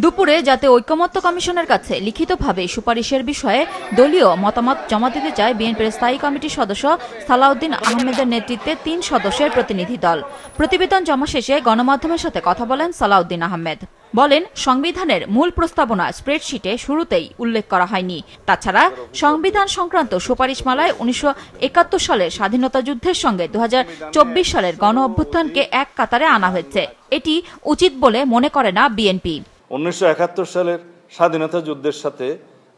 দুপুরে জাতীয় ঐকমত্য কমিশনের কাছে লিখিতভাবে সুপারিশের বিষয়ে দলীয় মতামত জমা দিতে চায় বিএনপির স্থায়ী কমিটির সদস্য সালাউদ্দিন আহমেদের নেতৃত্বে ৩ সদস্যের প্রতিনিধি দল। প্রতিবেদন জমা শেষে গণমাধ্যমের সাথে কথা বলেন সালাউদ্দিন আহমেদ। বলেন, সংবিধানের মূল প্রস্তাবনা স্প্রেডশিটে শুরুতেই উল্লেখ করা হয়নি। তাছাড়া সংবিধান সংক্রান্ত সুপারিশমালায় ১৯৭১ সালের স্বাধীনতা যুদ্ধের সঙ্গে ২০২৪ সালের গণ অভ্যুত্থানকে এক কাতারে আনা হয়েছে। এটি উচিত বলে মনে করে না বিএনপি। ১৯৭১ সালের স্বাধীনতা যুদ্ধের সাথে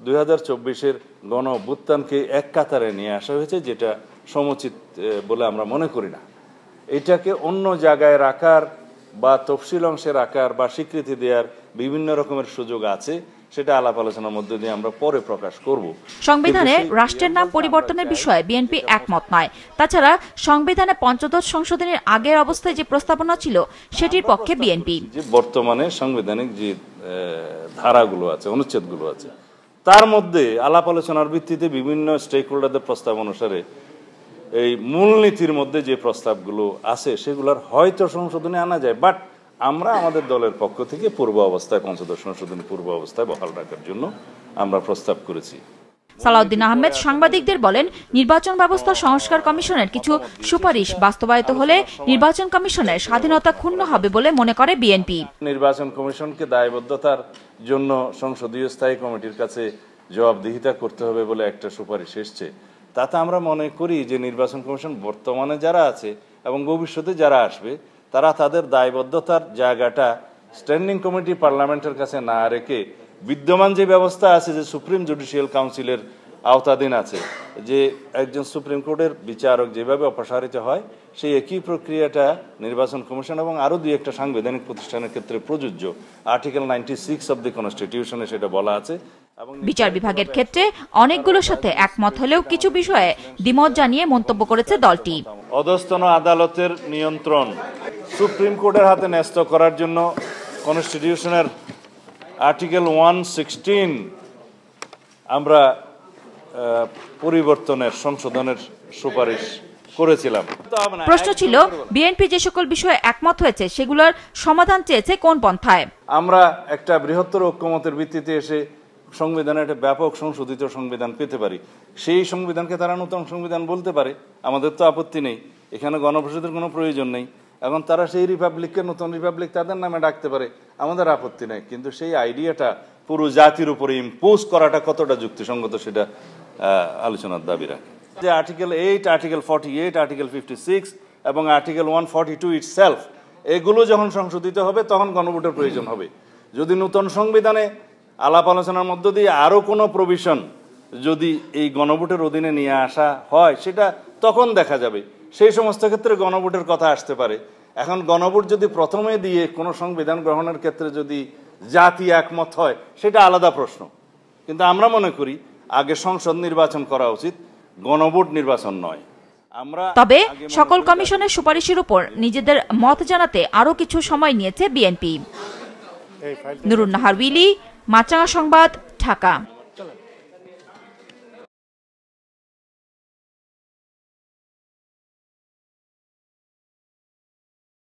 ২০২৪-এর গণ অভ্যুত্থানকে এক কাতারে নিয়ে আসা হয়েছে, যেটা সমুচিত বলে আমরা মনে করি না। এটাকে অন্য জায়গায় রাখার বা তফসিল অংশে রাখার বা স্বীকৃতি দেওয়ার বিভিন্ন রকমের সুযোগ আছে, সেটা আলাপ আলোচনার মধ্যে দিয়ে আমরা পরে প্রকাশ করব। সংবিধানে রাষ্ট্রের নাম পরিবর্তনের বিষয়ে বিএনপি একমত নয়। তাছাড়া সংবিধানে পঞ্চদশ সংশোধনের আগের অবস্থায় যে প্রস্তাবনা ছিল সেটির পক্ষে বিএনপি। বর্তমানে সাংবিধানিক যে ধারাগুলো আছে, অনুচ্ছেদগুলো আছে, তার মধ্যে আলাপ আলোচনার ভিত্তিতে বিভিন্ন স্টেক হোল্ডারদের প্রস্তাব অনুসারে এই মূলনীতির মধ্যে যে প্রস্তাবগুলো আছে সেগুলোর হয়তো সংশোধনে আনা যায়, বাট আমরা আমাদের দলের পক্ষ থেকে পূর্ব অবস্থায় পঞ্চদশ সংশোধনী পূর্ব অবস্থায় বহাল রাখার জন্য আমরা প্রস্তাব করেছি। সালাউদ্দিন আহমেদ সাংবাদিকদের বলেন, নির্বাচন ব্যবস্থা সংস্কার কমিশনের কিছু সুপারিশ বাস্তবায়িত হলে নির্বাচন কমিশনের স্বাধীনতা ক্ষুণ্ণ হবে বলে মনে করে বিএনপি। নির্বাচন কমিশনকে দায়বদ্ধতার জন্য সংসদীয় স্থায়ী কমিটির কাছে জবাবদিহিতা করতে হবে বলে একটা সুপারিশ এসছে। তাতে আমরা মনে করি যে নির্বাচন কমিশন বর্তমানে যারা আছে এবং ভবিষ্যতে যারা আসবে তারা তাদের দায়বদ্ধতার জায়গাটা স্ট্যান্ডিং কমিটি পার্লামেন্টের কাছে না রেখে বিদ্যমান যে ব্যবস্থা আছে, যে সুপ্রিম জুডিশিয়াল কাউন্সিলের আওতাধীন আছে, যে একজন সুপ্রিম কোর্টের বিচারক যেভাবে অপসারিত হয় সেই একই প্রক্রিয়াটা নির্বাচন কমিশন এবং আরো দুই একটা সাংবিধানিক প্রতিষ্ঠানের ক্ষেত্রে প্রযোজ্য। আর্টিকেল 96 অব দি কনস্টিটিউশনে সেটা বলা আছে। বিচার বিভাগের ক্ষেত্রে অনেকগুলোর সাথে একমত হলেও কিছু বিষয়ে দ্বিমত জানিয়ে মন্তব্য করেছে দলটি। অধস্তন আদালতের নিয়ন্ত্রণ সুপ্রিম কোর্টের হাতে ন্যস্ত করার জন্য কনস্টিটিউশনের আর্টিকেল 116 আমরা পরিবর্তনের সংশোধনের সুপারিশ করেছিলাম। প্রশ্ন ছিল, বিএনপি যে সকল বিষয়ে একমত হয়েছে সেগুলোর সমাধান চেয়েছে কোন পন্থায়? আমরা একটা বৃহত্তর ঐক্যমতের ভিত্তিতে এসে সংবিধানে একটা ব্যাপক সংশোধিত সংবিধান পেতে পারি। সেই সংবিধানকে তারা নতুন সংবিধান বলতে পারে, আমাদের তো আপত্তি নেই, এখানে গণপরিষদের কোনো প্রয়োজন নেই। এখন তারা সেই রিপাবলিককে নতুন রিপাবলিক তাদের নামে ডাকতে পারে, আমাদের আপত্তি নেই। কিন্তু সেই আইডিয়াটা পুরো জাতির উপরে ইম্পোজ করাটা কতটা যুক্তিসঙ্গত সেটা আলোচনার দাবি রাখে। যে আর্টিকেল 8, আর্টিকেল 48, আর্টিকেল 56 এবং আর্টিকেল 142 ইটসেলফ, এগুলো যখন সংশোধিত হবে তখন গণভোটের প্রয়োজন হবে। যদি নতুন সংবিধানে আলাপ আলোচনার মধ্য দিয়ে আরো কোনো প্রভিশন যদি এই গণভোটের অধীনে নিয়ে আসা হয় সেটা তখন দেখা যাবে, সেই সমস্ত ক্ষেত্রে গণভোটের কথা আসতে পারে। এখন গণভোট যদি প্রথমে দিয়ে কোনো সংবিধান গ্রহণের ক্ষেত্রে যদি জাতি একমত হয় সেটা আলাদা প্রশ্ন, কিন্তু আমরা মনে করি আগে সংসদ নির্বাচন করা উচিত, গণভোট নির্বাচন নয়। তবে সকল কমিশনের সুপারিশের উপর নিজেদের মত জানাতে আরো কিছু সময় নিয়েছে বিএনপি। নুরুন নাহার উইলি, মাছরাঙা সংবাদ, ঢাকা।